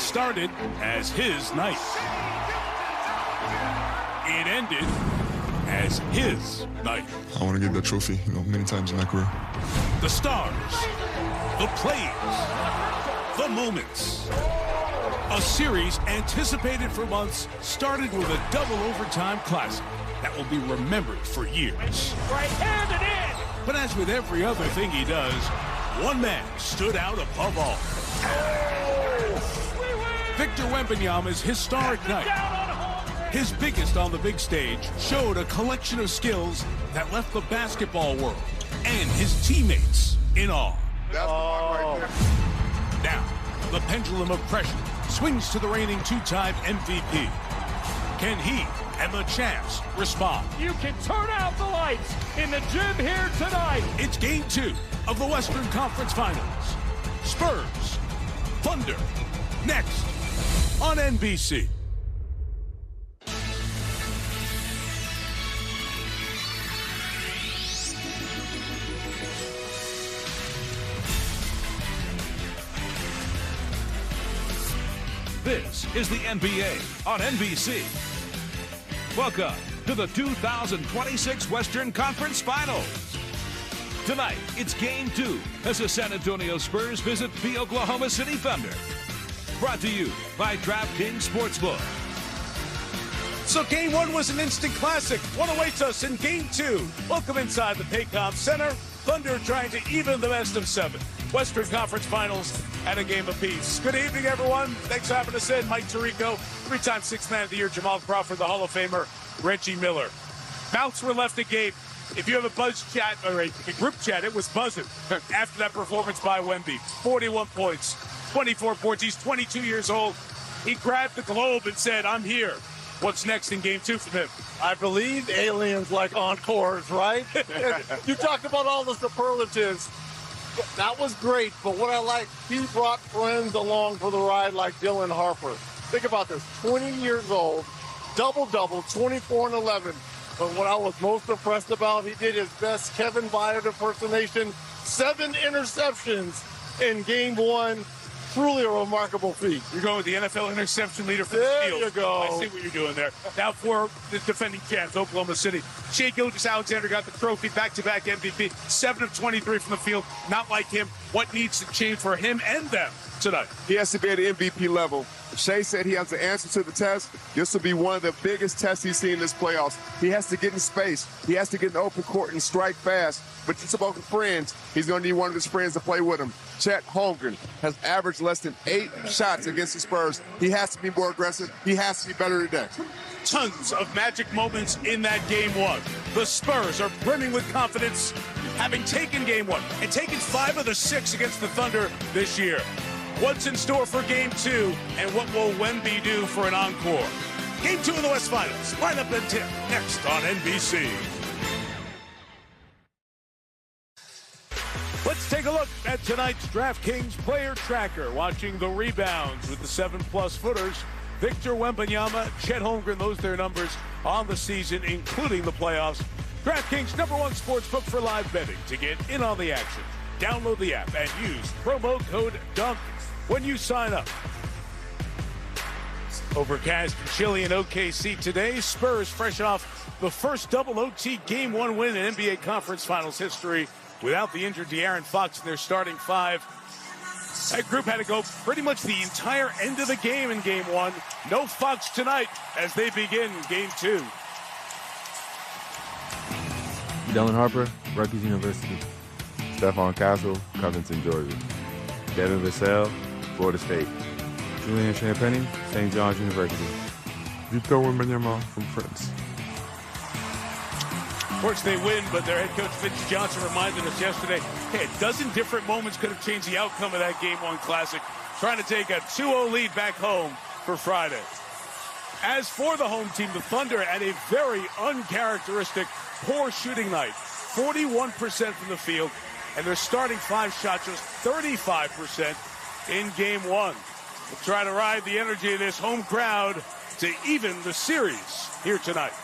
It started as his night. It ended as his night. I want to get that trophy, many times in my career. The stars, the plays, the moments. A series anticipated for months started with a double overtime classic that will be remembered for years. Right-handed in! But as with every other thing he does, one man stood out above all. Victor Wembanyama's historic night, his biggest on the big stage, showed a collection of skills that left the basketball world and his teammates in awe. That's the one right there. Now, the pendulum of pressure swings to the reigning two-time MVP. Can he and the champs respond? You can turn out the lights in the gym here tonight. It's Game 2 of the Western Conference Finals. Spurs, Thunder, next on NBC. This is the NBA on NBC. Welcome to the 2026 Western Conference Finals. Tonight, it's Game 2 as the San Antonio Spurs visit the Oklahoma City Thunder. Brought to you by DraftKings Sportsbook. So Game 1 was an instant classic. What awaits us in Game 2? Welcome inside the Paycom Center. Thunder trying to even the best of 7. Western Conference Finals at a game apiece. Good evening, everyone. Thanks for having us in. Mike Tirico, 3-time Sixth Man of the Year. Jamal Crawford, the Hall of Famer. Reggie Miller. Mouths were left agape. If you have a buzz chat or a group chat, it was buzzing after that performance by Wemby. 41 points, 24 boards. He's 22 years old. He grabbed the globe and said, I'm here. What's next in Game 2 from him? I believe aliens like encores, right? You talked about all the superlatives. That was great, but what I like, he brought friends along for the ride like Dylan Harper. Think about this, 20 years old, double-double, 24 and 11. But what I was most impressed about, he did his best Kevin Byard impersonation, 7 interceptions in Game 1. Truly a remarkable feat. You're going with the NFL interception leader for there the field. You go. I see what you're doing there. Now for the defending champs, Oklahoma City. Shai Gilgeous-Alexander got the trophy, back-to-back MVP, 7 of 23 from the field. Not like him. What needs to change for him and them tonight? He has to be at the MVP level. Shai said he has the answer to the test. This will be one of the biggest tests he's seen in this playoffs. He has to get in space. He has to get in the open court and strike fast. But it's about the friends. He's going to need one of his friends to play with him. Chet Holmgren has averaged less than 8 shots against the Spurs. He has to be more aggressive. He has to be better today. Tons of magic moments in that Game 1. The Spurs are brimming with confidence, having taken Game 1 and taken 5 of the 6 against the Thunder this year. What's in store for Game 2, and what will Wemby do for an encore? Game 2 of the West Finals. Line up and tip next on NBC. Let's take a look at tonight's DraftKings Player Tracker. Watching the rebounds with the 7+ footers. Victor Wembanyama, Chet Holmgren, those their numbers on the season, including the playoffs. DraftKings #1 sportsbook for live betting. To get in on the action, download the app and use promo code DUNK when you sign up. Overcast and chilly in OKC today. Spurs fresh off the first double OT Game 1 win in NBA Conference Finals history without the injured De'Aaron Fox in their starting 5. That group had to go pretty much the entire end of the game in Game 1. No Fox tonight as they begin Game 2. Dylan Harper, Rutgers University. Stephon Castle, Covington, Georgia. Devin Vassell, Florida State. Julian Champagny, St. John's University. Victor Wembanyama from France. Of course, they win, but their head coach, Vince Johnson, reminded us yesterday, hey, a dozen different moments could have changed the outcome of that Game 1 Classic. Trying to take a 2-0 lead back home for Friday. As for the home team, the Thunder had a very uncharacteristic poor shooting night. 41% from the field, and their starting 5 shot just 35% in Game 1. We'll try to ride the energy of this home crowd to even the series here tonight.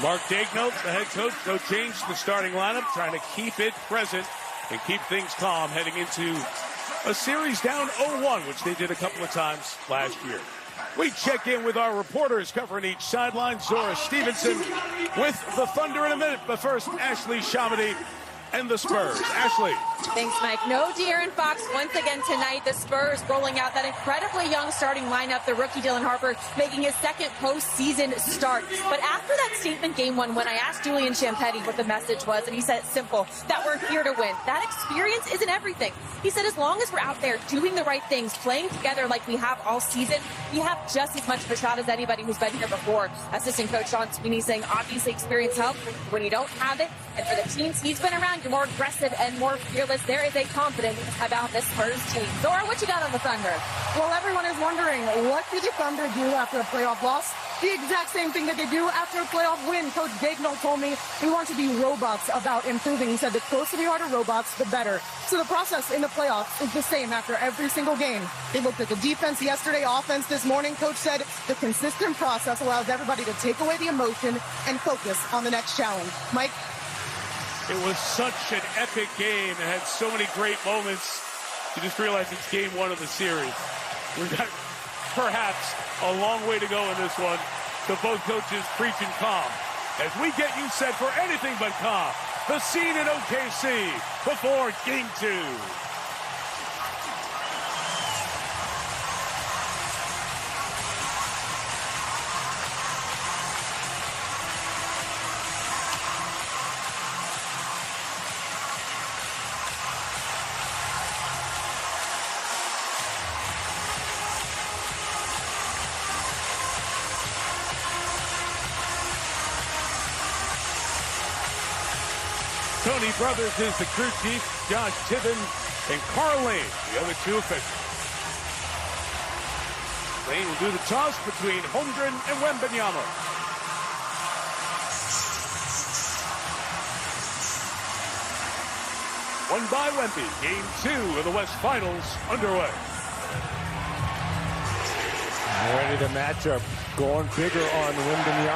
Mark Daigneault, the head coach, no change to the starting lineup, trying to keep it present and keep things calm heading into a series down 0-1, which they did a couple of times last year. We check in with our reporters covering each sideline. Zora Stevenson with the Thunder in a minute, but first, Ashley Shamedy and the Spurs. Ashley. Thanks, Mike. No De'Aaron Fox once again tonight. The Spurs rolling out that incredibly young starting lineup. The rookie Dylan Harper making his second postseason start. But after that statement game one, when I asked Julian Champetti what the message was, and he said it's simple, that we're here to win. That experience isn't everything. He said as long as we're out there doing the right things, playing together like we have all season, we have just as much of a shot as anybody who's been here before. Assistant coach Sean Sweeney saying obviously experience helps when you don't have it. And for the teams he's been around, you're more aggressive and more fearless. There is a confidence about this Spurs team. Zora, what you got on the Thunder? Well, everyone is wondering, what do the Thunder do after a playoff loss? The exact same thing that they do after a playoff win. Coach Daigneault told me we want to be robots about improving. He said the closer we are to robots, the better. So the process in the playoffs is the same after every single game. They looked at the defense yesterday, offense this morning. Coach said the consistent process allows everybody to take away the emotion and focus on the next challenge. Mike? It was such an epic game. It had so many great moments. You just realize it's game one of the series. We've got perhaps a long way to go in this one. So both coaches preaching calm. As we get you set for anything but calm. The scene in OKC before game two. Tony Brothers is the crew chief, Josh Tiven and Carl Lane, the other two officials. Lane will do the toss between Holmgren and Wembanyama. Won by Wemby. Game two of the West Finals underway. Ready to match up, going bigger on Wembanyama.